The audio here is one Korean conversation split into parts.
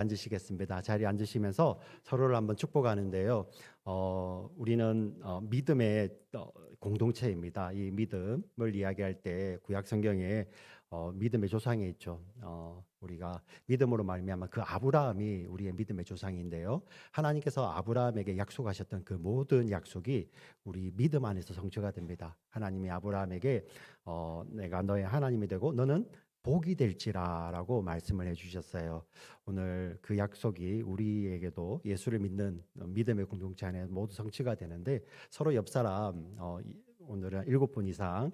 앉으시겠습니다. 자리에 앉으시면서 서로를 한번 축복하는데요. 우리는 믿음의 공동체입니다. 이 믿음을 이야기할 때 구약 성경에 믿음의 조상이 있죠. 우리가 믿음으로 말미암아 그 아브라함이 우리의 믿음의 조상인데요. 하나님께서 아브라함에게 약속하셨던 그 모든 약속이 우리 믿음 안에서 성취가 됩니다. 하나님이 아브라함에게 내가 너의 하나님이 되고 너는 복이 될지라라고 말씀을 해주셨어요. 오늘 그 약속이 우리에게도 예수를 믿는 믿음의 공동체 안에 모두 성취가 되는데 서로 옆 사람 오늘은 7분 이상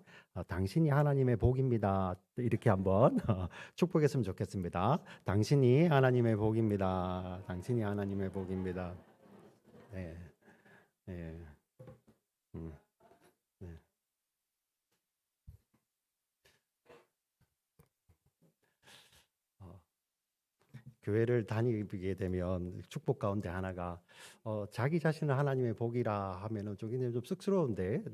당신이 하나님의 복입니다. 이렇게 한번 축복했으면 좋겠습니다. 당신이 하나님의 복입니다. 당신이 하나님의 복입니다. 네, 네, 네. 어, 교회를 다니게 되면 축복 가운데 하나가 자기 자신을 하나님의 복이라 하면은 좀 쑥스러운데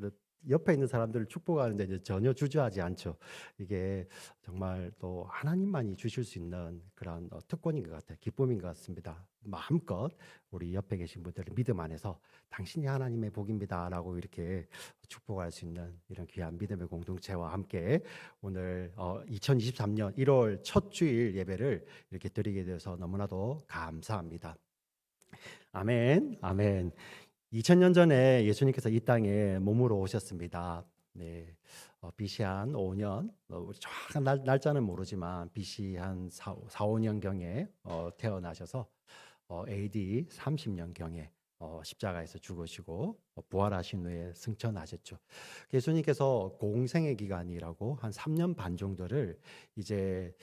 옆에 있는 사람들을 축복하는데 이제 전혀 주저하지 않죠. 이게 정말 또 하나님만이 주실 수 있는 그런 특권인 것 같아요. 기쁨인 것 같습니다. 마음껏 우리 옆에 계신 분들을 믿음 안에서 당신이 하나님의 복입니다라고 이렇게 축복할 수 있는 이런 귀한 믿음의 공동체와 함께 오늘 2023년 1월 첫 주일 예배를 이렇게 드리게 돼서 너무나도 감사합니다. 아멘, 아멘. 2000년 전에 예수님께서 이 땅에 몸으로 오셨습니다. 네, BC 한 5년, 정확한 날짜는 모르지만 BC 한 4, 5년경에 태어나셔서 AD 30년경에 십자가에서 죽으시고 부활하신 후에 승천하셨죠. 예수님께서 공생의 기간이라고 한 3년 반 정도를 이제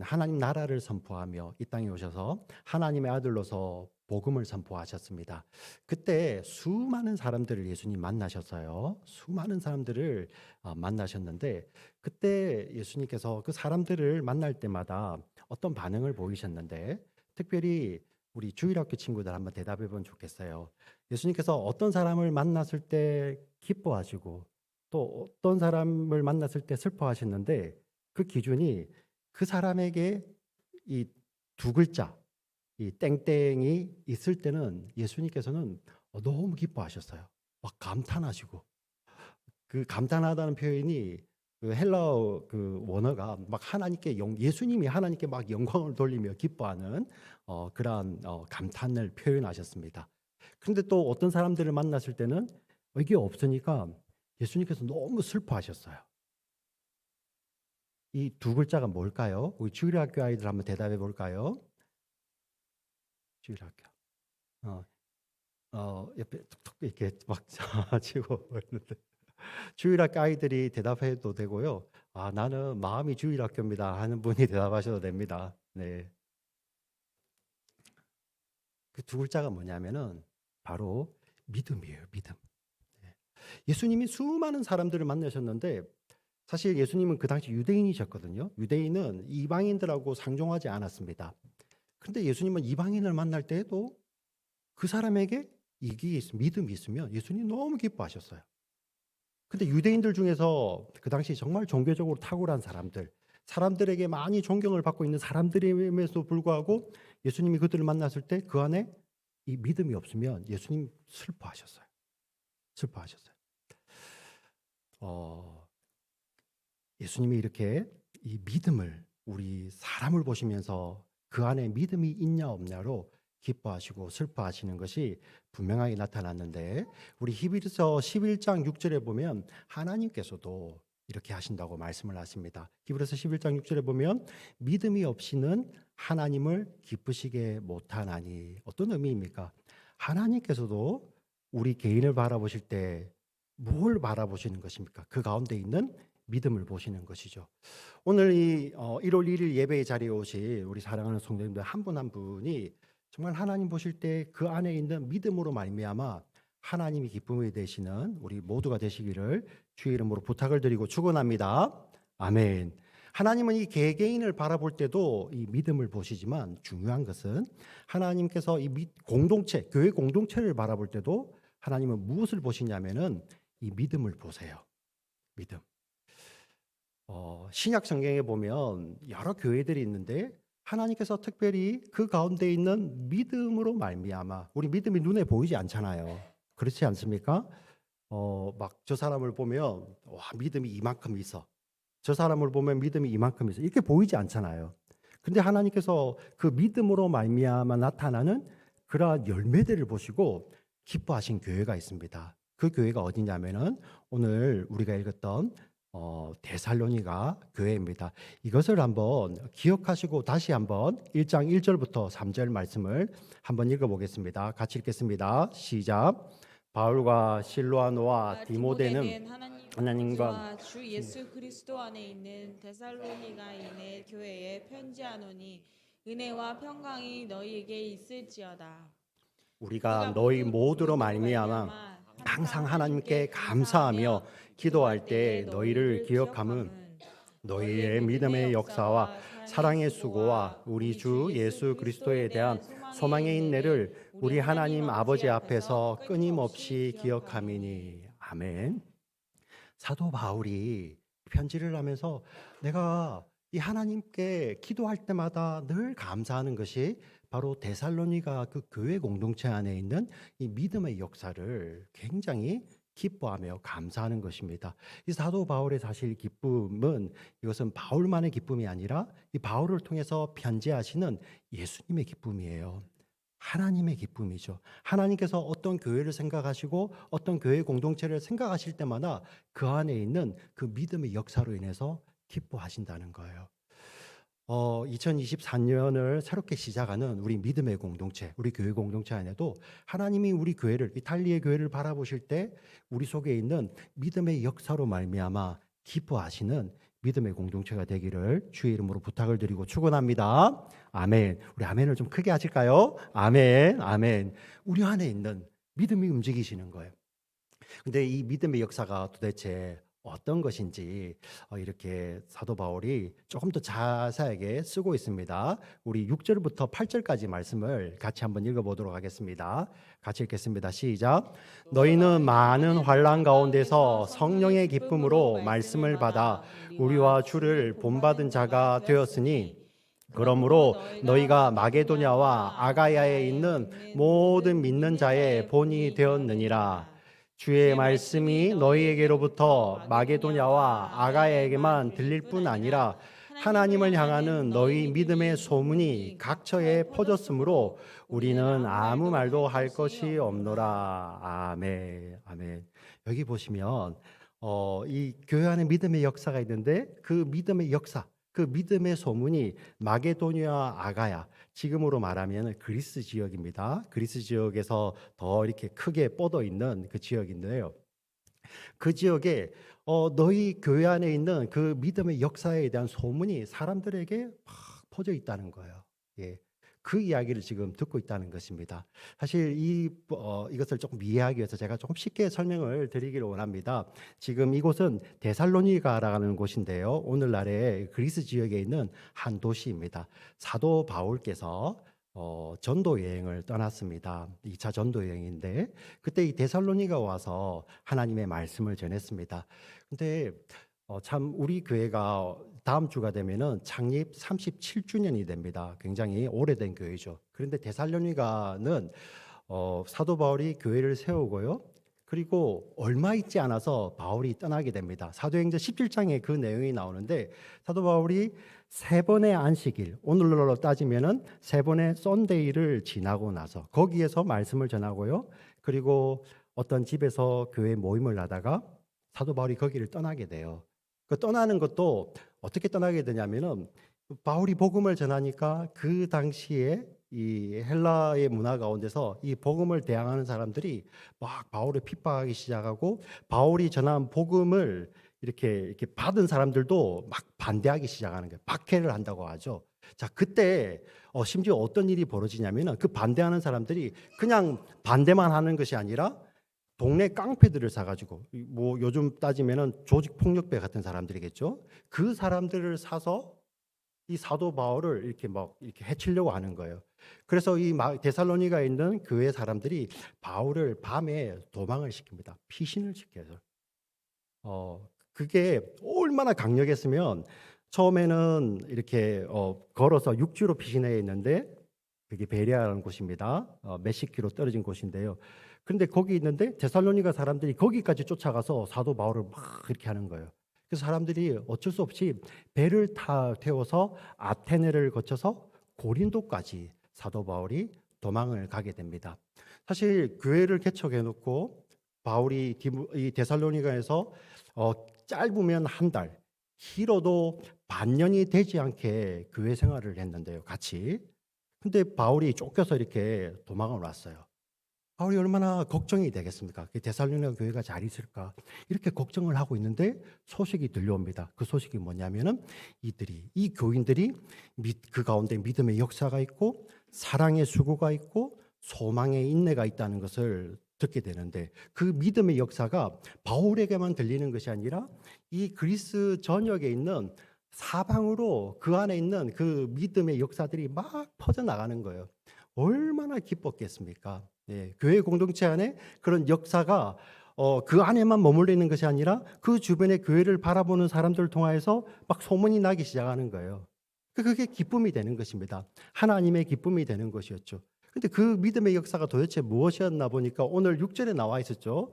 하나님 나라를 선포하며 이 땅에 오셔서 하나님의 아들로서 복음을 선포하셨습니다. 그때 수많은 사람들을 예수님 만나셨어요. 수많은 사람들을 만나셨는데 그때 예수님께서 그 사람들을 만날 때마다 어떤 반응을 보이셨는데 특별히 우리 주일학교 친구들 한번 대답해 보면 좋겠어요. 예수님께서 어떤 사람을 만났을 때 기뻐하시고 또 어떤 사람을 만났을 때 슬퍼하셨는데 그 기준이 그 사람에게 이 두 글자 이 땡땡이 있을 때는 예수님께서는 너무 기뻐하셨어요. 막 감탄하시고 그 감탄하다는 표현이 그 헬라어 그 원어가 막 하나님께 예수님이 하나님께 막 영광을 돌리며 기뻐하는 그러한 감탄을 표현하셨습니다. 그런데 또 어떤 사람들을 만났을 때는 이게 없으니까 예수님께서 너무 슬퍼하셨어요. 이 두 글자가 뭘까요? 우리 주일학교 아이들 한번 대답해 볼까요? 주일학교. 어, 옆에 툭툭 이렇게 막 치고 있는데 주일학교 아이들이 대답해도 되고요. 아, 나는 마음이 주일학교입니다 하는 분이 대답하셔도 됩니다. 네. 그 두 글자가 뭐냐면은 바로 믿음이에요. 믿음. 네. 예수님이 수많은 사람들을 만나셨는데 사실 예수님은 그 당시 유대인이셨거든요. 유대인은 이방인들하고 상종하지 않았습니다. 그런데 예수님은 이방인을 만날 때에도 그 사람에게 믿음이 있으면 예수님 너무 기뻐하셨어요. 근데 유대인들 중에서 그 당시 정말 종교적으로 탁월한 사람들에게 많이 존경을 받고 있는 사람들임에도 불구하고 예수님이 그들을 만났을 때 그 안에 이 믿음이 없으면 예수님 슬퍼하셨어요. 슬퍼하셨어요. 예수님이 이렇게 이 믿음을 우리 사람을 보시면서 그 안에 믿음이 있냐 없냐로 기뻐하시고 슬퍼하시는 것이 분명하게 나타났는데 우리 히브리서 11장 6절에 보면 하나님께서도 이렇게 하신다고 말씀을 하십니다. 히브리서 11장 6절에 보면 믿음이 없이는 하나님을 기쁘시게 못하나니 어떤 의미입니까? 하나님께서도 우리 개인을 바라보실 때 뭘 바라보시는 것입니까? 그 가운데 있는 믿음을 보시는 것이죠. 오늘 이 1월 1일 예배의 자리에 오신 우리 사랑하는 성도님들 한 분 한 분이 정말 하나님 보실 때 그 안에 있는 믿음으로 말미암아 하나님이 기쁨이 되시는 우리 모두가 되시기를 주의 이름으로 부탁을 드리고 축원합니다. 아멘. 하나님은 이 개개인을 바라볼 때도 이 믿음을 보시지만 중요한 것은 하나님께서 이 공동체, 교회 공동체를 바라볼 때도 하나님은 무엇을 보시냐면은 이 믿음을 보세요. 믿음. 신약 성경에 보면 여러 교회들이 있는데 하나님께서 특별히 그 가운데 있는 믿음으로 말미암아, 우리 믿음이 눈에 보이지 않잖아요. 그렇지 않습니까? 막 저 사람을 보면 와, 믿음이 이만큼 있어. 저 사람을 보면 믿음이 이만큼 있어. 이렇게 보이지 않잖아요. 근데 하나님께서 그 믿음으로 말미암아 나타나는 그러한 열매들을 보시고 기뻐하신 교회가 있습니다. 그 교회가 어디냐면은 오늘 우리가 읽었던 데살로니가 교회입니다. 이것을 한번 기억하시고 다시 한번 1장 1절부터 3절 말씀을 한번 읽어보겠습니다. 같이 읽겠습니다. 시작. 바울과 실로아노와 디모데는 하나님과 주 예수 그리스도 안에 있는 데살로니가인의 교회에 편지하노니 은혜와 평강이 너희에게 있을지어다. 우리가 너희 모두로 말미암아 항상 하나님께 감사하며 기도할 때 너희를 기억함은 너희의 믿음의 역사와 사랑의 수고와 우리 주 예수 그리스도에 대한 소망의 인내를 우리 하나님 아버지 앞에서 끊임없이 기억함이니. 아멘. 사도 바울이 편지를 하면서 내가 이 하나님께 기도할 때마다 늘 감사하는 것이 바로 데살로니가 그 교회 공동체 안에 있는 이 믿음의 역사를 굉장히 기뻐하며 감사하는 것입니다. 이 사도 바울의 사실 기쁨은 이것은 바울만의 기쁨이 아니라 이 바울을 통해서 편지하시는 예수님의 기쁨이에요. 하나님의 기쁨이죠. 하나님께서 어떤 교회를 생각하시고 어떤 교회 공동체를 생각하실 때마다 그 안에 있는 그 믿음의 역사로 인해서 기뻐하신다는 거예요. 2024년을 새롭게 시작하는 우리 믿음의 공동체, 우리 교회 공동체 안에도 하나님이 우리 교회를, 이탈리아의 교회를 바라보실 때 우리 속에 있는 믿음의 역사로 말미암아 기뻐하시는 믿음의 공동체가 되기를 주의 이름으로 부탁을 드리고 축원합니다. 아멘. 우리 아멘을 좀 크게 하실까요? 아멘, 아멘. 우리 안에 있는 믿음이 움직이시는 거예요. 근데 이 믿음의 역사가 도대체 어떤 것인지 이렇게 사도 바울이 조금 더 자세하게 쓰고 있습니다. 우리 6절부터 8절까지 말씀을 같이 한번 읽어보도록 하겠습니다. 같이 읽겠습니다. 시작. 너희는 많은 환난 가운데서 성령의 기쁨으로 말씀을 받아 우리와 주를 본받은 자가 되었으니 그러므로 너희가 마게도냐와 아가야에 있는 모든 믿는 자의 본이 되었느니라. 주의 말씀이 너희에게로부터 마게도냐와 아가야에게만 들릴 뿐 아니라 하나님을 향하는 너희 믿음의 소문이 각처에 퍼졌으므로 우리는 아무 말도 할 것이 없노라. 아멘. 아멘. 여기 보시면 이 교회 안에 믿음의 역사가 있는데 그 믿음의 역사, 그 믿음의 소문이 마게도니아 아가야, 지금으로 말하면 그리스 지역입니다. 그리스 지역에서 더 이렇게 크게 뻗어 있는 그 지역인데요. 그 지역에 너희 교회 안에 있는 그 믿음의 역사에 대한 소문이 사람들에게 막 퍼져 있다는 거예요. 예. 그 이야기를 지금 듣고 있다는 것입니다. 사실 이것을 조금 이해하기 위해서 제가 조금 쉽게 설명을 드리기를 원합니다. 지금 이곳은 데살로니가라는 곳인데요. 오늘날의 그리스 지역에 있는 한 도시입니다. 사도 바울께서 전도 여행을 떠났습니다. 2차 전도 여행인데 그때 이 데살로니가 와서 하나님의 말씀을 전했습니다. 근데 참 우리 교회가 다음 주가 되면은 창립 37주년이 됩니다. 굉장히 오래된 교회죠. 그런데 데살로니가는 사도 바울이 교회를 세우고요. 그리고 얼마 있지 않아서 바울이 떠나게 됩니다. 사도행전 17장에 그 내용이 나오는데 사도 바울이 세 번의 안식일, 오늘날로 따지면은 세 번의 썬데이를 지나고 나서 거기에서 말씀을 전하고요. 그리고 어떤 집에서 교회 모임을 하다가 사도 바울이 거기를 떠나게 돼요. 그 떠나는 것도 어떻게 떠나게 되냐면은 바울이 복음을 전하니까 그 당시에 이 헬라의 문화 가운데서 이 복음을 대항하는 사람들이 막 바울을 핍박하기 시작하고 바울이 전한 복음을 이렇게 받은 사람들도 막 반대하기 시작하는 거예요. 박해를 한다고 하죠. 자, 그때 심지어 어떤 일이 벌어지냐면은 그 반대하는 사람들이 그냥 반대만 하는 것이 아니라 동네 깡패들을 사가지고 뭐 요즘 따지면은 조직 폭력배 같은 사람들이겠죠. 그 사람들을 사서 이 사도 바울을 이렇게 막 이렇게 해치려고 하는 거예요. 그래서 이 데살로니가에 있는 교회 사람들이 바울을 밤에 도망을 시킵니다. 피신을 시켜서. 그게 얼마나 강력했으면 처음에는 이렇게 걸어서 육지로 피신해 있는데 그게 베레아라는 곳입니다. 몇십 킬로 떨어진 곳인데요. 그런데 거기 있는데 데살로니가 사람들이 거기까지 쫓아가서 사도 바울을 막 그렇게 하는 거예요. 그래서 사람들이 어쩔 수 없이 배를 태워서 아테네를 거쳐서 고린도까지 사도 바울이 도망을 가게 됩니다. 사실 교회를 개척해 놓고 바울이 이 데살로니가에서 짧으면 한 달, 길어도 반년이 되지 않게 교회 생활을 했는데요, 같이. 근데 바울이 쫓겨서 이렇게 도망을 왔어요. 바울이 얼마나 걱정이 되겠습니까? 데살로니가 교회가 잘 있을까? 이렇게 걱정을 하고 있는데 소식이 들려옵니다. 그 소식이 뭐냐면은 이 교인들이 그 가운데 믿음의 역사가 있고 사랑의 수고가 있고 소망의 인내가 있다는 것을 듣게 되는데, 그 믿음의 역사가 바울에게만 들리는 것이 아니라 이 그리스 전역에 있는 사방으로 그 안에 있는 그 믿음의 역사들이 막 퍼져나가는 거예요. 얼마나 기뻤겠습니까? 교회 공동체 안에 그런 역사가 그 안에만 머물러 있는 것이 아니라 그 주변의 교회를 바라보는 사람들을 통해서 막 소문이 나기 시작하는 거예요. 그게 기쁨이 되는 것입니다. 하나님의 기쁨이 되는 것이었죠. 근데 그 믿음의 역사가 도대체 무엇이었나 보니까 오늘 6절에 나와 있었죠.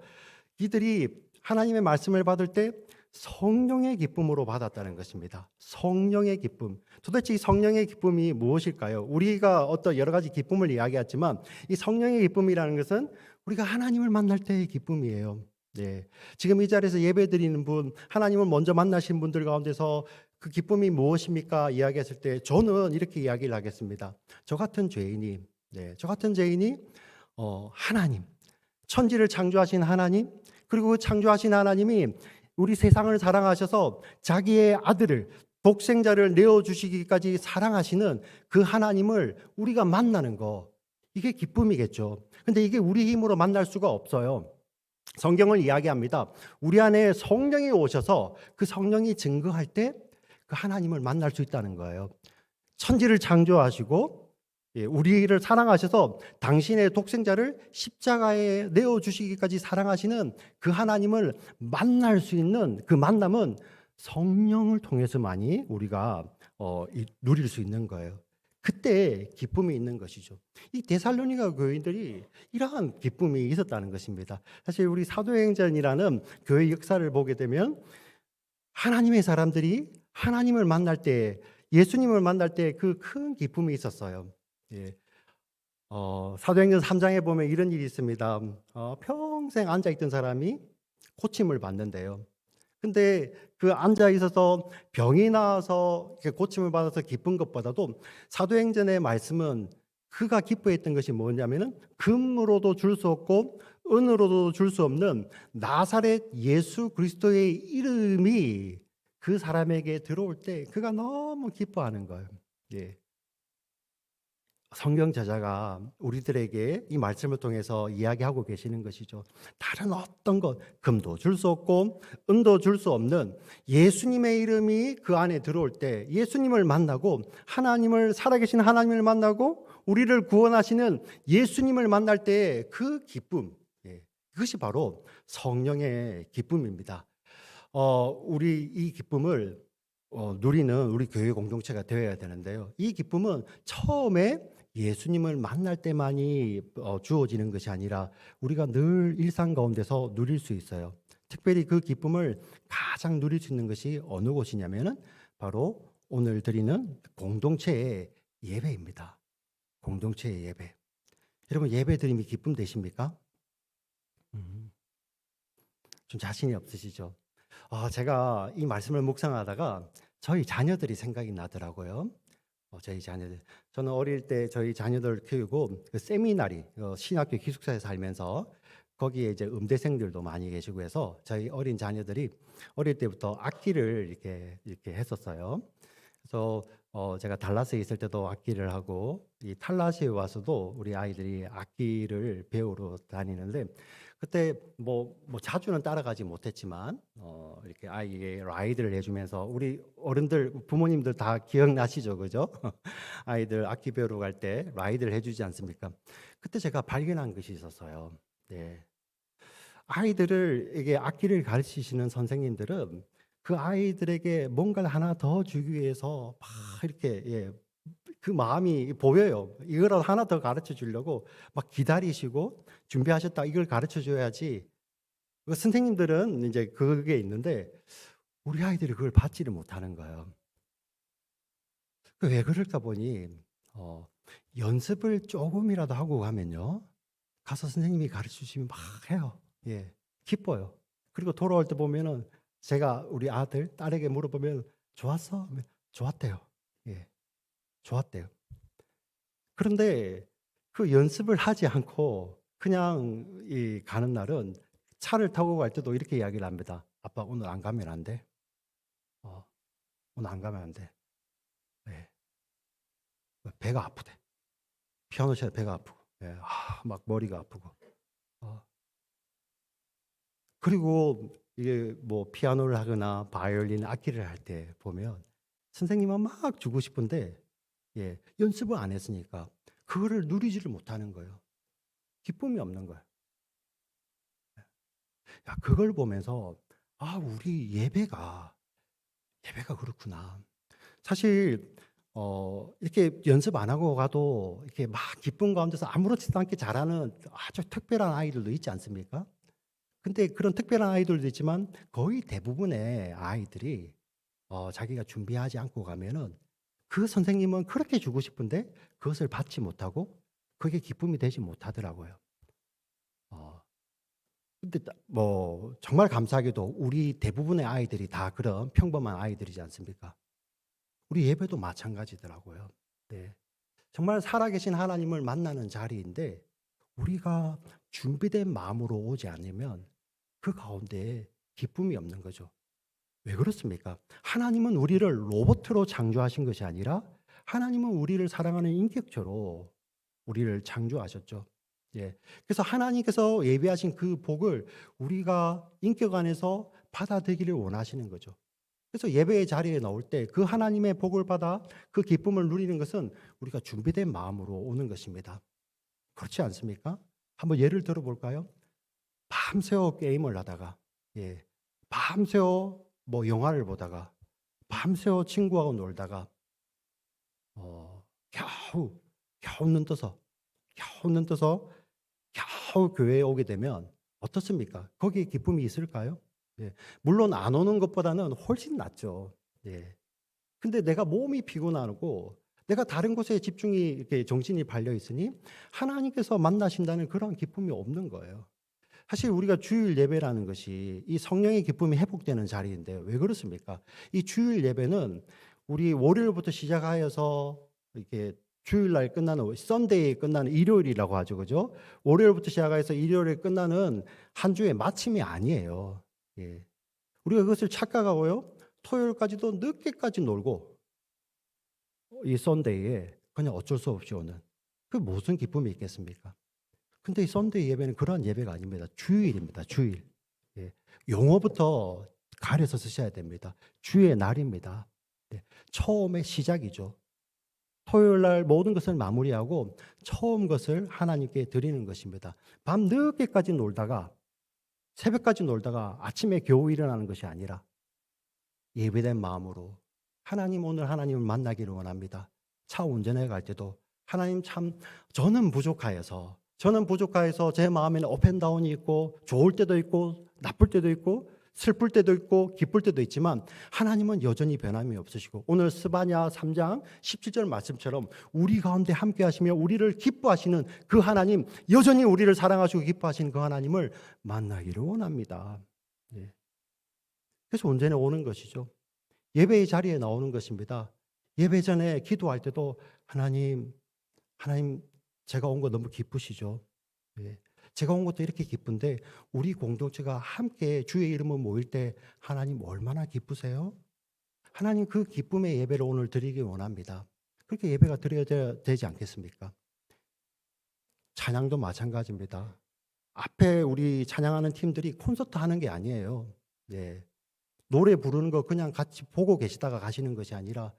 이들이 하나님의 말씀을 받을 때 성령의 기쁨으로 받았다는 것입니다. 성령의 기쁨. 도대체 이 성령의 기쁨이 무엇일까요? 우리가 어떤 여러 가지 기쁨을 이야기했지만 이 성령의 기쁨이라는 것은 우리가 하나님을 만날 때의 기쁨이에요. 지금 이 자리에서 예배드리는 분, 하나님을 먼저 만나신 분들 가운데서 그 기쁨이 무엇입니까? 이야기했을 때 저는 이렇게 이야기를 하겠습니다. 저 같은 죄인이 하나님, 천지를 창조하신 하나님, 그리고 그 창조하신 하나님이 우리 세상을 사랑하셔서 자기의 아들을, 독생자를 내어주시기까지 사랑하시는 그 하나님을 우리가 만나는 거, 이게 기쁨이겠죠. 근데 이게 우리 힘으로 만날 수가 없어요. 성경을 이야기합니다. 우리 안에 성령이 오셔서 그 성령이 증거할 때 그 하나님을 만날 수 있다는 거예요. 천지를 창조하시고 우리를 사랑하셔서 당신의 독생자를 십자가에 내어주시기까지 사랑하시는 그 하나님을 만날 수 있는 그 만남은 성령을 통해서만이 우리가 누릴 수 있는 거예요. 그때 기쁨이 있는 것이죠. 이 데살로니가 교인들이 이러한 기쁨이 있었다는 것입니다. 사실 우리 사도행전이라는 교회 역사를 보게 되면 하나님의 사람들이 하나님을 만날 때, 예수님을 만날 때 그 큰 기쁨이 있었어요. 사도행전 3장에 보면 이런 일이 있습니다. 평생 앉아있던 사람이 고침을 받는데요. 근데 그 앉아 있어서 병이 나서 고침을 받아서 기쁜 것보다도 사도행전의 말씀은 그가 기뻐했던 것이 뭐냐면은 금으로도 줄 수 없고 은으로도 줄 수 없는 나사렛 예수 그리스도의 이름이 그 사람에게 들어올 때 그가 너무 기뻐하는 거예요. 성경 저자가 우리들에게 이 말씀을 통해서 이야기하고 계시는 것이죠. 다른 어떤 것, 금도 줄 수 없고 은도 줄 수 없는 예수님의 이름이 그 안에 들어올 때, 예수님을 만나고 하나님을, 살아계신 하나님을 만나고 우리를 구원하시는 예수님을 만날 때 그 기쁨, 그것이 바로 성령의 기쁨입니다. 우리 이 기쁨을 누리는 우리 교회 공동체가 되어야 되는데요. 이 기쁨은 처음에 예수님을 만날 때만이 주어지는 것이 아니라 우리가 늘 일상 가운데서 누릴 수 있어요. 특별히 그 기쁨을 가장 누릴 수 있는 것이 어느 곳이냐면은 바로 오늘 드리는 공동체의 예배입니다. 공동체의 예배. 여러분, 예배 드림이 기쁨 되십니까? 좀 자신이 없으시죠? 제가 이 말씀을 묵상하다가 저희 자녀들이 생각이 나더라고요. 저희 자녀들. 저는 어릴 때 저희 자녀들 키우고 그 세미나리, 신학교 기숙사에 살면서 거기에 이제 음대생들도 많이 계시고 해서 저희 어린 자녀들이 어릴 때부터 악기를 이렇게 했었어요. 그래서 제가 달라스에 있을 때도 악기를 하고 이 탈라스에 와서도 우리 아이들이 악기를 배우러 다니는데 그때 뭐 자주는 따라가지 못했지만 이렇게 아이에게 라이드를 해주면서 우리 어른들 부모님들 다 기억나시죠, 그죠? 아이들 악기 배우러 갈 때 라이드를 해주지 않습니까? 그때 제가 발견한 것이 있었어요. 아이들을 이게 악기를 가르치시는 선생님들은 그 아이들에게 뭔가를 하나 더 주기 위해서 막 이렇게 그 마음이 보여요. 이거라도 하나 더 가르쳐 주려고 막 기다리시고 준비하셨다 이걸 가르쳐 줘야지. 그 선생님들은 이제 그게 있는데 우리 아이들이 그걸 받지를 못하는 거예요. 왜 그럴까 보니 연습을 조금이라도 하고 가면요. 가서 선생님이 가르쳐 주시면 막 해요. 예. 기뻐요. 그리고 돌아올 때 보면은 제가 우리 아들, 딸에게 물어보면 좋았어? 하면 좋았대요. 예. 좋았대요. 그런데 그 연습을 하지 않고 그냥 가는 날은 차를 타고 갈 때도 이렇게 이야기를 합니다. 아빠 오늘 안 가면 안 돼? 어, 오늘 안 가면 안 돼. 예. 배가 아프대. 피아노 쳐야 배가 아프고, 예. 막 머리가 아프고. 어. 그리고 이게 뭐 피아노를 하거나 바이올린 악기를 할 때 보면 선생님은 막 주고 싶은데 연습을 안 했으니까 그거를 누리지를 못하는 거예요. 기쁨이 없는 거예요. 야, 그걸 보면서 우리 예배가 그렇구나. 사실 이렇게 연습 안 하고 가도 이렇게 막 기쁨 가운데서 아무렇지도 않게 잘하는 아주 특별한 아이들도 있지 않습니까? 근데 그런 특별한 아이들도 있지만 거의 대부분의 아이들이 자기가 준비하지 않고 가면은 그 선생님은 그렇게 주고 싶은데 그것을 받지 못하고 그게 기쁨이 되지 못하더라고요. 근데 뭐 정말 감사하게도 우리 대부분의 아이들이 다 그런 평범한 아이들이지 않습니까? 우리 예배도 마찬가지더라고요. 네. 정말 살아계신 하나님을 만나는 자리인데 우리가 준비된 마음으로 오지 않으면 그 가운데 기쁨이 없는 거죠. 왜 그렇습니까? 하나님은 우리를 로봇으로 창조하신 것이 아니라 하나님은 우리를 사랑하는 인격체로 우리를 창조하셨죠. 예. 그래서 하나님께서 예비하신 그 복을 우리가 인격 안에서 받아들이기를 원하시는 거죠. 그래서 예배의 자리에 나올 때 그 하나님의 복을 받아 그 기쁨을 누리는 것은 우리가 준비된 마음으로 오는 것입니다. 그렇지 않습니까? 한번 예를 들어 볼까요? 밤새워 게임을 하다가, 밤새워 뭐 영화를 보다가, 밤새워 친구하고 놀다가, 겨우 눈 떠서 겨우 교회에 오게 되면 어떻습니까? 거기에 기쁨이 있을까요? 물론 안 오는 것보다는 훨씬 낫죠. 근데 내가 몸이 피곤하고 내가 다른 곳에 집중이 이렇게 정신이 발려 있으니 하나님께서 만나신다는 그런 기쁨이 없는 거예요. 사실 우리가 주일 예배라는 것이 이 성령의 기쁨이 회복되는 자리인데 왜 그렇습니까? 이 주일 예배는 우리 월요일부터 시작하여서 이렇게 주일날 끝나는 썬데이 끝나는 일요일이라고 하죠, 그죠? 월요일부터 시작해서 일요일에 끝나는 한 주의 마침이 아니에요. 우리가 그것을 착각하고요, 토요일까지도 늦게까지 놀고 이 썬데이에 그냥 어쩔 수 없이 오는 그 무슨 기쁨이 있겠습니까? 근데 이 썬데이 예배는 그런 예배가 아닙니다. 주일입니다. 주일. 용어부터 가려서 쓰셔야 됩니다. 주의 날입니다. 처음의 시작이죠. 토요일 날 모든 것을 마무리하고 처음 것을 하나님께 드리는 것입니다. 밤 늦게까지 놀다가 새벽까지 놀다가 아침에 겨우 일어나는 것이 아니라 예배된 마음으로 하나님, 오늘 하나님을 만나기를 원합니다. 차 운전해 갈 때도 하나님, 참 저는 부족하여서 제 마음에는 업앤다운이 있고 좋을 때도 있고 나쁠 때도 있고 슬플 때도 있고 기쁠 때도 있지만 하나님은 여전히 변함이 없으시고 오늘 스바냐 3장 17절 말씀처럼 우리 가운데 함께 하시며 우리를 기뻐하시는 그 하나님, 여전히 우리를 사랑하시고 기뻐하시는 그 하나님을 만나기를 원합니다. 그래서 언제나 오는 것이죠. 예배의 자리에 나오는 것입니다. 예배 전에 기도할 때도 하나님 제가 온 거 너무 기쁘시죠? 제가 온 것도 이렇게 기쁜데 우리 공동체가 함께 주의 이름을 모일 때 하나님 얼마나 기쁘세요? 하나님 그 기쁨의 예배를 오늘 드리기 원합니다. 그렇게 예배가 드려야 되지 않겠습니까? 찬양도 마찬가지입니다. 앞에 우리 찬양하는 팀들이 콘서트 하는 게 아니에요. 노래 부르는 거 그냥 같이 보고 계시다가 가시는 것이 아니라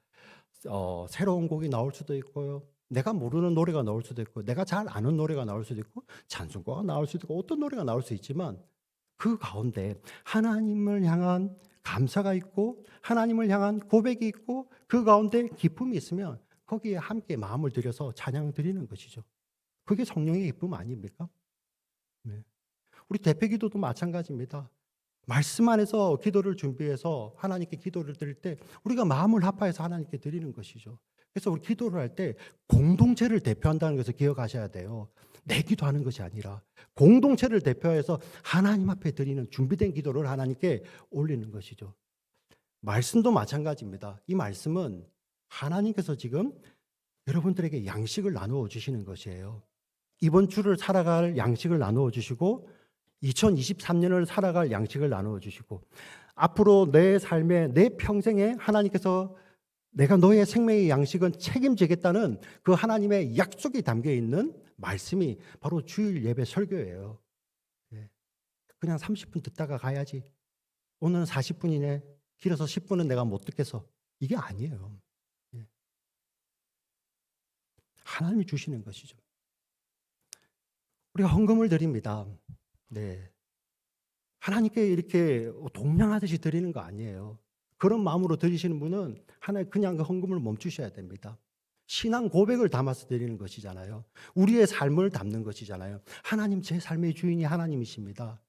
새로운 곡이 나올 수도 있고요. 내가 모르는 노래가 나올 수도 있고 내가 잘 아는 노래가 나올 수도 있고 찬송가가 나올 수도 있고 어떤 노래가 나올 수 있지만 그 가운데 하나님을 향한 감사가 있고 하나님을 향한 고백이 있고 그 가운데 기쁨이 있으면 거기에 함께 마음을 들여서 찬양 드리는 것이죠. 그게 성령의 기쁨 아닙니까? 네. 우리 대표 기도도 마찬가지입니다. 말씀 안에서 기도를 준비해서 하나님께 기도를 드릴 때 우리가 마음을 합하여서 하나님께 드리는 것이죠. 그래서 우리 기도를 할 때 공동체를 대표한다는 것을 기억하셔야 돼요. 내 기도하는 것이 아니라 공동체를 대표해서 하나님 앞에 드리는 준비된 기도를 하나님께 올리는 것이죠. 말씀도 마찬가지입니다. 이 말씀은 하나님께서 지금 여러분들에게 양식을 나누어 주시는 것이에요. 이번 주를 살아갈 양식을 나누어 주시고 2023년을 살아갈 양식을 나누어 주시고 앞으로 내 삶에 내 평생에 하나님께서 내가 너의 생명의 양식은 책임지겠다는 그 하나님의 약속이 담겨 있는 말씀이 바로 주일 예배 설교예요. 그냥 30분 듣다가 가야지. 오늘은 40분이네. 길어서 10분은 내가 못 듣겠어. 이게 아니에요. 하나님이 주시는 것이죠. 우리가 헌금을 드립니다. 네. 하나님께 이렇게 동냥하듯이 드리는 거 아니에요. 그런 마음으로 드리시는 분은 하나님 그냥 그 헌금을 멈추셔야 됩니다. 신앙 고백을 담아서 드리는 것이잖아요. 우리의 삶을 담는 것이잖아요. 하나님 제 삶의 주인이 하나님이십니다.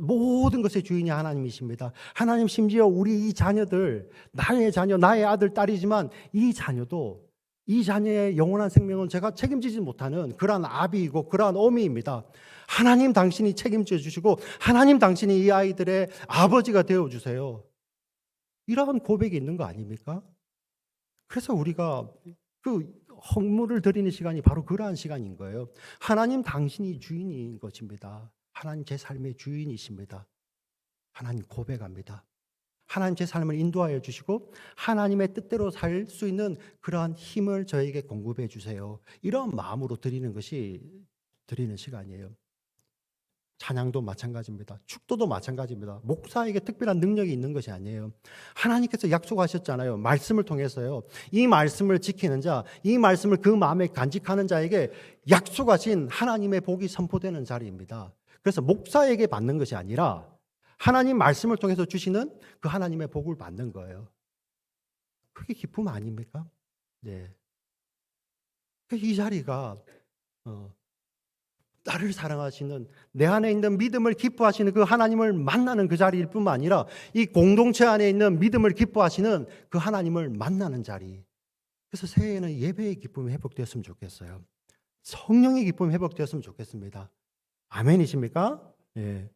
모든 것의 주인이 하나님이십니다. 하나님 심지어 우리 이 자녀들, 나의 자녀, 나의 아들, 딸이지만 이 자녀도 이 자녀의 영원한 생명은 제가 책임지지 못하는 그러한 아비이고 그러한 어미입니다. 하나님 당신이 책임져 주시고 하나님 당신이 이 아이들의 아버지가 되어 주세요. 이러한 고백이 있는 거 아닙니까? 그래서 우리가 그 헌물을 드리는 시간이 바로 그러한 시간인 거예요. 하나님 당신이 주인인 것입니다. 하나님 제 삶의 주인이십니다. 하나님 고백합니다. 하나님 제 삶을 인도하여 주시고 하나님의 뜻대로 살 수 있는 그러한 힘을 저에게 공급해 주세요. 이런 마음으로 드리는 것이 드리는 시간이에요. 찬양도 마찬가지입니다. 축도도 마찬가지입니다. 목사에게 특별한 능력이 있는 것이 아니에요. 하나님께서 약속하셨잖아요. 말씀을 통해서요. 이 말씀을 지키는 자, 이 말씀을 그 마음에 간직하는 자에게 약속하신 하나님의 복이 선포되는 자리입니다. 그래서 목사에게 받는 것이 아니라 하나님 말씀을 통해서 주시는 그 하나님의 복을 받는 거예요. 그게 기쁨 아닙니까? 네. 이 자리가 나를 사랑하시는 내 안에 있는 믿음을 기뻐하시는 그 하나님을 만나는 그 자리일 뿐만 아니라 이 공동체 안에 있는 믿음을 기뻐하시는 그 하나님을 만나는 자리. 그래서 새해에는 예배의 기쁨이 회복되었으면 좋겠어요. 성령의 기쁨이 회복되었으면 좋겠습니다. 아멘이십니까? 예.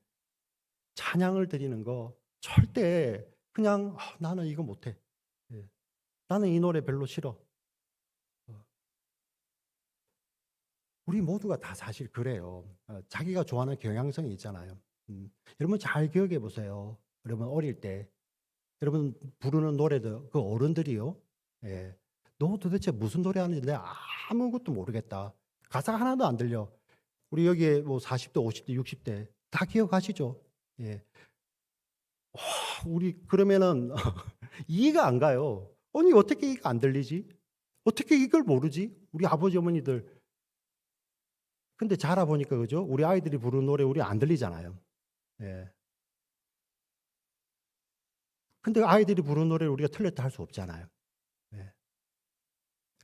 찬양을 드리는 거 절대 그냥 나는 이거 못해. 예. 나는 이 노래 별로 싫어. 우리 모두가 다 사실 그래요. 자기가 좋아하는 경향성이 있잖아요. 여러분 잘 기억해 보세요. 여러분 어릴 때 여러분 부르는 노래도 그 어른들이요. 예. 너 도대체 무슨 노래 하는지 내가 아무것도 모르겠다. 가사가 하나도 안 들려. 우리 여기에 뭐 40대, 50대, 60대 다 기억하시죠? 예. 우리 그러면은 이해가 안 가요. 아니 어떻게 이게 안 들리지? 어떻게 이걸 모르지? 우리 아버지 어머니들. 근데 자라보니까 그죠? 우리 아이들이 부르는 노래 우리 안 들리잖아요. 예. 근데 아이들이 부르는 노래를 우리가 틀렸다 할 수 없잖아요. 예.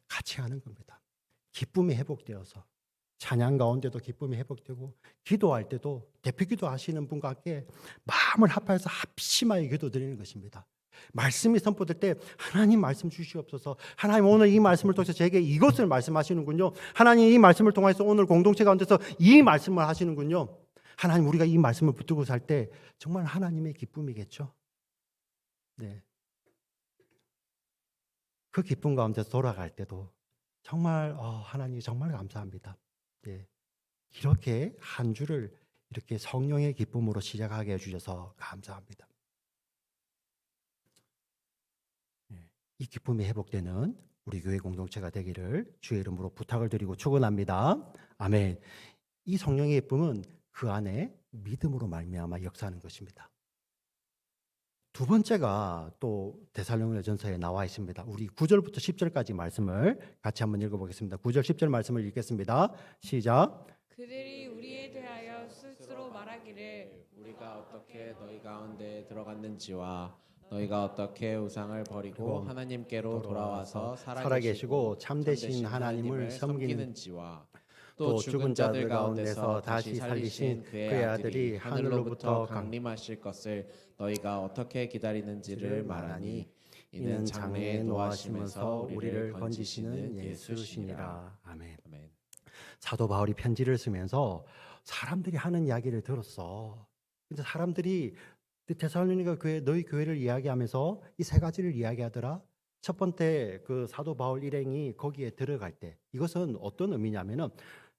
같이 하는 겁니다. 기쁨이 회복되어서 찬양 가운데도 기쁨이 회복되고 기도할 때도 대표 기도하시는 분과 함께 마음을 합하여서 합심하여 기도드리는 것입니다. 말씀이 선포될 때 하나님 말씀 주시옵소서. 하나님 오늘 이 말씀을 통해서 제게 이것을 말씀하시는군요. 하나님 이 말씀을 통해서 오늘 공동체 가운데서 이 말씀을 하시는군요. 하나님 우리가 이 말씀을 붙들고 살 때 정말 하나님의 기쁨이겠죠. 네. 그 기쁨 가운데서 돌아갈 때도 정말 하나님 정말 감사합니다. 네. 이렇게 한 주를 이렇게 성령의 기쁨으로 시작하게 해주셔서 감사합니다. 이 기쁨이 회복되는 우리 교회 공동체가 되기를 주의 이름으로 부탁을 드리고 축원합니다. 아멘. 이 성령의 기쁨은 그 안에 믿음으로 말미암아 역사하는 것입니다. 두 번째가 또 데살로니가전서에 나와 있습니다. 우리 9절부터 10절까지 말씀을 같이 한번 읽어보겠습니다. 9절 10절 말씀을 읽겠습니다. 시작. 그들이 우리에 대하여 스스로 말하기를 너희가 어떻게 너희 가운데 들어갔는지와 너희가 어떻게 우상을 버리고 그리고 하나님께로 돌아와서 살아계시고 참되신 하나님을 섬기는지와 또 또 죽은 자들 가운데서 다시 살리신 그의 아들이 하늘로부터 강림하실 것을 너희가 어떻게 기다리는지를 말하니 이는 장래에 노하심에서 우리를 건지시는 예수시니라. 아멘. 아멘. 사도 바울이 편지를 쓰면서 사람들이 하는 이야기를 들었어. 근데 사람들이 데살로니가 교회, 너희 교회를 이야기하면서 이 세 가지를 이야기하더라. 첫 번째 그 사도 바울 일행이 거기에 들어갈 때, 이것은 어떤 의미냐면은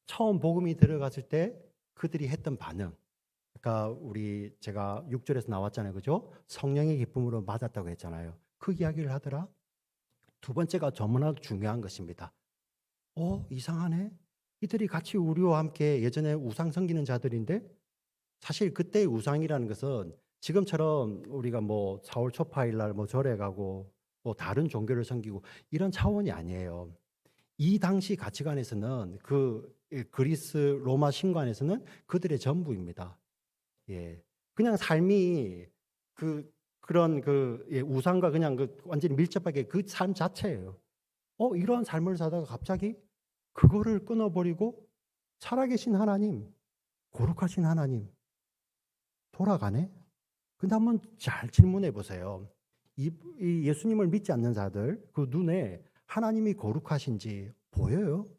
처음 복음이 들어갔을 때 그들이 했던 반응. 그러니까 우리 제가 6절에서 나왔잖아요. 그죠? 성령의 기쁨으로 맞았다고 했잖아요. 그 이야기를 하더라. 두 번째가 너무나 중요한 것입니다. 이상하네. 이들이 같이 우리와 함께 예전에 우상 섬기는 자들인데, 사실 그때의 우상이라는 것은 지금처럼 우리가 뭐 4월 초파일 날 뭐 절에 가고 뭐 다른 종교를 섬기고 이런 차원이 아니에요. 이 당시 가치관에서는 그 그리스 로마 신관에서는 그들의 전부입니다. 예. 그냥 삶이 그런 우상과 그냥 완전히 밀접하게 그 삶 자체예요. 이런 삶을 살다가 갑자기 그거를 끊어버리고 살아계신 하나님, 거룩하신 하나님 돌아가네? 근데 한번 잘 질문해 보세요. 이 예수님을 믿지 않는 자들 그 눈에 하나님이 거룩하신지 보여요?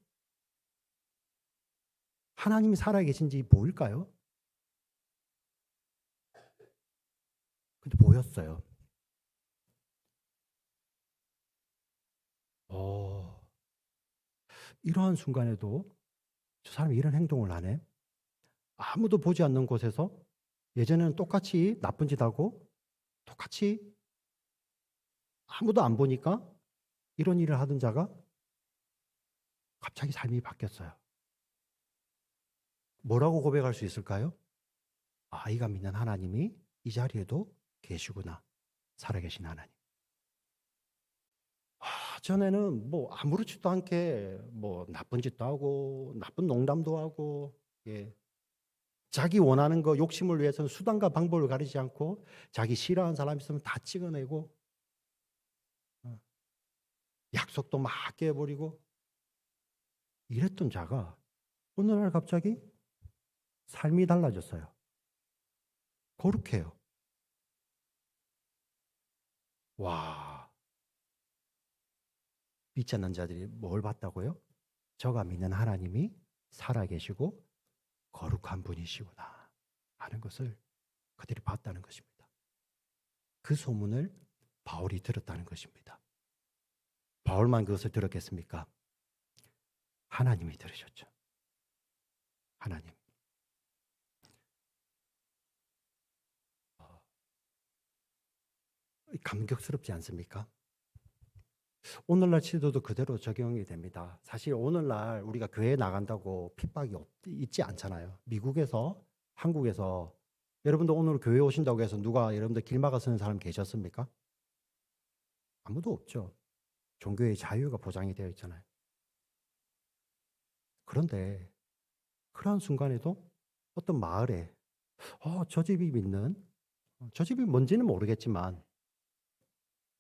하나님이 살아계신지 보일까요? 근데 보였어요. 이러한 순간에도 저 사람이 이런 행동을 하네? 아무도 보지 않는 곳에서 예전에는 똑같이 나쁜 짓 하고 똑같이 아무도 안 보니까 이런 일을 하던 자가 갑자기 삶이 바뀌었어요. 뭐라고 고백할 수 있을까요? 아이가 믿는 하나님이 이 자리에도 계시구나. 살아계신 하나님. 전에는 뭐 아무렇지도 않게 뭐 나쁜 짓도 하고 나쁜 농담도 하고, 예. 자기 원하는 거 욕심을 위해서는 수단과 방법을 가리지 않고 자기 싫어하는 사람 있으면 다 찍어내고, 약속도 막 깨버리고 이랬던 자가 어느 날 갑자기 삶이 달라졌어요. 거룩해요. 와. 믿지 않는 자들이 뭘 봤다고요? 저가 믿는 하나님이 살아계시고 거룩한 분이시구나 하는 것을 그들이 봤다는 것입니다. 그 소문을 바울이 들었다는 것입니다. 바울만 그것을 들었겠습니까? 하나님이 들으셨죠. 하나님. 감격스럽지 않습니까? 오늘날 시도도 그대로 적용이 됩니다. 사실 오늘날 우리가 교회에 나간다고 핍박이 있지 않잖아요. 미국에서, 한국에서 여러분들 오늘 교회 오신다고 해서 누가 여러분들 길 막아 서는 사람 계셨습니까? 아무도 없죠. 종교의 자유가 보장이 되어 있잖아요. 그런데 그러한 순간에도 어떤 마을에 저 집이 믿는, 저 집이 뭔지는 모르겠지만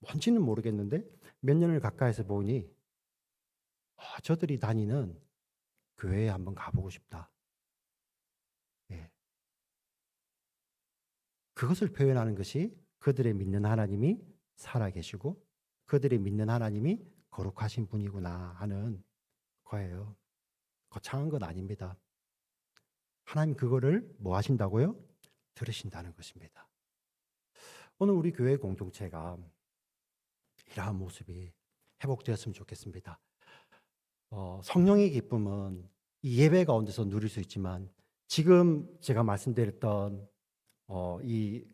뭔지는 모르겠는데 몇 년을 가까이서 보니 저들이 다니는 교회에 한번 가보고 싶다. 예. 그것을 표현하는 것이 그들의 믿는 하나님이 살아계시고 그들의 믿는 하나님이 거룩하신 분이구나 하는 거예요. 거창한 건 아닙니다. 하나님 그거를 뭐 하신다고요? 들으신다는 것입니다. 오늘 우리 교회 공동체가 이러한 모습이 회복되었으면 좋겠습니다. 성령의 기쁨은 이 예배 가운데서 누릴 수 있지만 지금 제가 말씀드렸던 이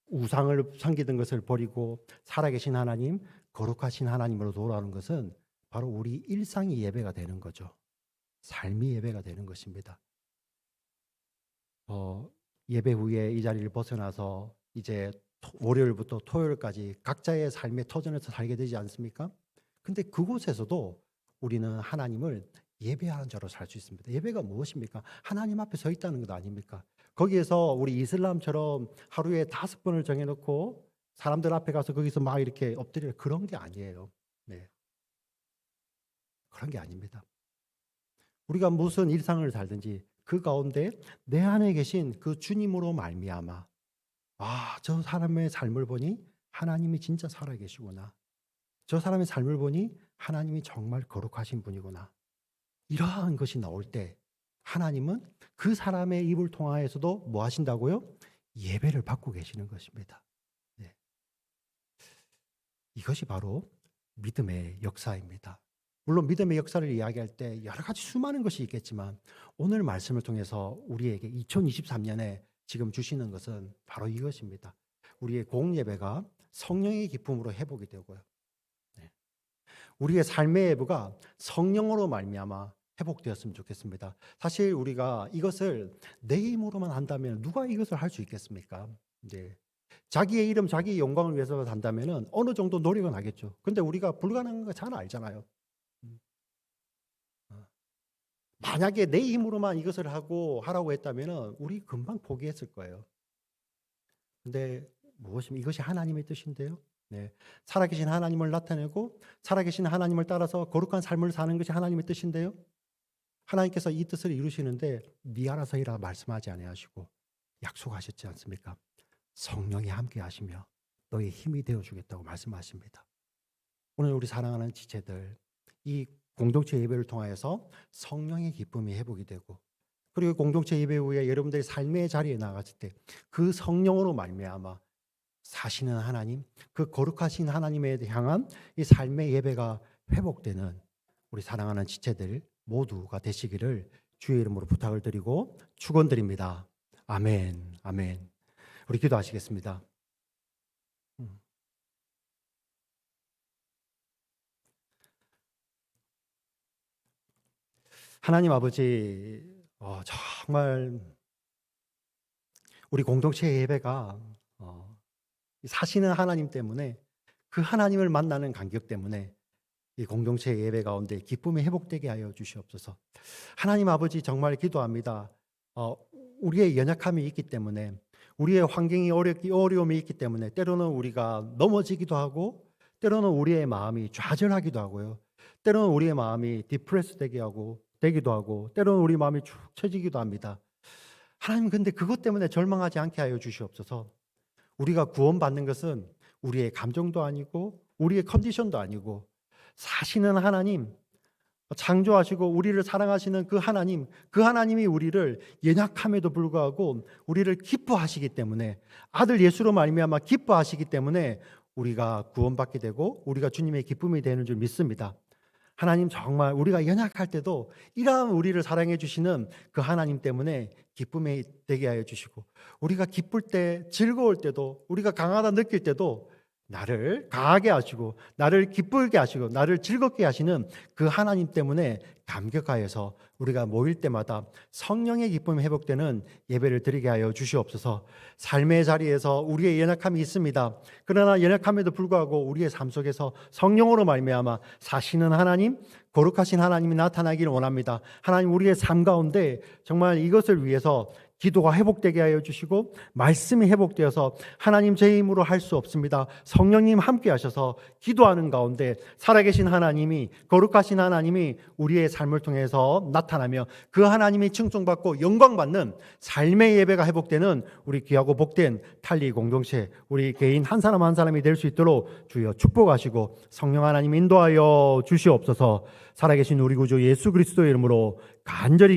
우상을 섬기던 것을 버리고 살아계신 하나님, 거룩하신 하나님으로 돌아오는 것은 바로 우리 일상이 예배가 되는 거죠. 삶이 예배가 되는 것입니다. 예배 후에 이 자리를 벗어나서 이제 월요일부터 토요일까지 각자의 삶의 터전에서 살게 되지 않습니까? 근데 그곳에서도 우리는 하나님을 예배하는 자로 살 수 있습니다. 예배가 무엇입니까? 하나님 앞에 서 있다는 것 아닙니까? 거기에서 우리 이슬람처럼 하루에 5번을 정해놓고 사람들 앞에 가서 거기서 막 이렇게 엎드려, 그런 게 아니에요. 네. 그런 게 아닙니다. 우리가 무슨 일상을 살든지 그 가운데 내 안에 계신 그 주님으로 말미암아, 아, 저 사람의 삶을 보니 하나님이 진짜 살아계시구나. 저 사람의 삶을 보니 하나님이 정말 거룩하신 분이구나. 이러한 것이 나올 때 하나님은 그 사람의 입을 통하여서도 뭐 하신다고요? 예배를 받고 계시는 것입니다. 네. 이것이 바로 믿음의 역사입니다. 물론 믿음의 역사를 이야기할 때 여러 가지 수많은 것이 있겠지만 오늘 말씀을 통해서 우리에게 2023년에 지금 주시는 것은 바로 이것입니다. 우리의 공예배가 성령의 기쁨으로 회복이 되고요. 네. 우리의 삶의 예배가 성령으로 말미암아 회복되었으면 좋겠습니다. 사실 우리가 이것을 내 힘으로만 한다면 누가 이것을 할 수 있겠습니까? 네. 자기의 이름, 자기의 영광을 위해서 한다면 어느 정도 노력은 하겠죠. 근데 우리가 불가능한 거 잘 알잖아요. 만약에 내 힘으로만 이것을 하라고 했다면 우리 금방 포기했을 거예요. 근데 무엇입니까? 이것이 하나님의 뜻인데요. 네. 살아계신 하나님을 나타내고 살아계신 하나님을 따라서 거룩한 삶을 사는 것이 하나님의 뜻인데요. 하나님께서 이 뜻을 이루시는데 네 알아서 이라 말씀하지 아니하시고 약속하셨지 않습니까? 성령이 함께 하시며 너의 힘이 되어주겠다고 말씀하십니다. 오늘 우리 사랑하는 지체들, 이 공동체 예배를 통하여서 성령의 기쁨이 회복이 되고, 그리고 공동체 예배 후에 여러분들이 삶의 자리에 나갔을 때 그 성령으로 말미암아 사시는 하나님, 그 거룩하신 하나님에 향한 이 삶의 예배가 회복되는 우리 사랑하는 지체들 모두가 되시기를 주의 이름으로 부탁을 드리고 축원드립니다. 아멘, 아멘. 우리 기도하시겠습니다. 하나님 아버지, 정말 우리 공동체 예배가 사시는 하나님 때문에, 그 하나님을 만나는 간격 때문에 이 공동체 예배 가운데 기쁨이 회복되게 하여 주시옵소서. 하나님 아버지, 정말 기도합니다. 우리의 연약함이 있기 때문에, 우리의 환경이 어려움이 있기 때문에 때로는 우리가 넘어지기도 하고, 때로는 우리의 마음이 좌절하기도 하고요. 때로는 우리의 마음이 디프레스 되기도 하고, 때로는 우리 마음이 축 처지기도 합니다. 하나님, 근데 그것 때문에 절망하지 않게 하여 주시옵소서. 우리가 구원받는 것은 우리의 감정도 아니고 우리의 컨디션도 아니고 사시는 하나님, 창조하시고 우리를 사랑하시는 그 하나님이 우리를 연약함에도 불구하고 우리를 기뻐하시기 때문에, 아들 예수로 말미암아 기뻐하시기 때문에 우리가 구원받게 되고 우리가 주님의 기쁨이 되는 줄 믿습니다. 하나님, 정말 우리가 연약할 때도 이러한 우리를 사랑해 주시는 그 하나님 때문에 기쁨이 되게 하여 주시고, 우리가 기쁠 때, 즐거울 때도, 우리가 강하다 느낄 때도 나를 강하게 하시고 나를 기쁘게 하시고 나를 즐겁게 하시는 그 하나님 때문에 감격하여서 우리가 모일 때마다 성령의 기쁨이 회복되는 예배를 드리게 하여 주시옵소서. 삶의 자리에서 우리의 연약함이 있습니다. 그러나 연약함에도 불구하고 우리의 삶 속에서 성령으로 말미암아 사시는 하나님, 거룩하신 하나님이 나타나기를 원합니다. 하나님, 우리의 삶 가운데 정말 이것을 위해서 기도가 회복되게 하여 주시고 말씀이 회복되어서, 하나님 제 힘으로 할 수 없습니다, 성령님 함께 하셔서 기도하는 가운데 살아계신 하나님이, 거룩하신 하나님이 우리의 삶을 통해서 나타나며 그 하나님이 칭송받고 영광받는 삶의 예배가 회복되는 우리 귀하고 복된 탈리 공동체, 우리 개인 한 사람 한 사람이 될 수 있도록 주여 축복하시고 성령 하나님 인도하여 주시옵소서. 살아계신 우리 구주 예수 그리스도의 이름으로 간절히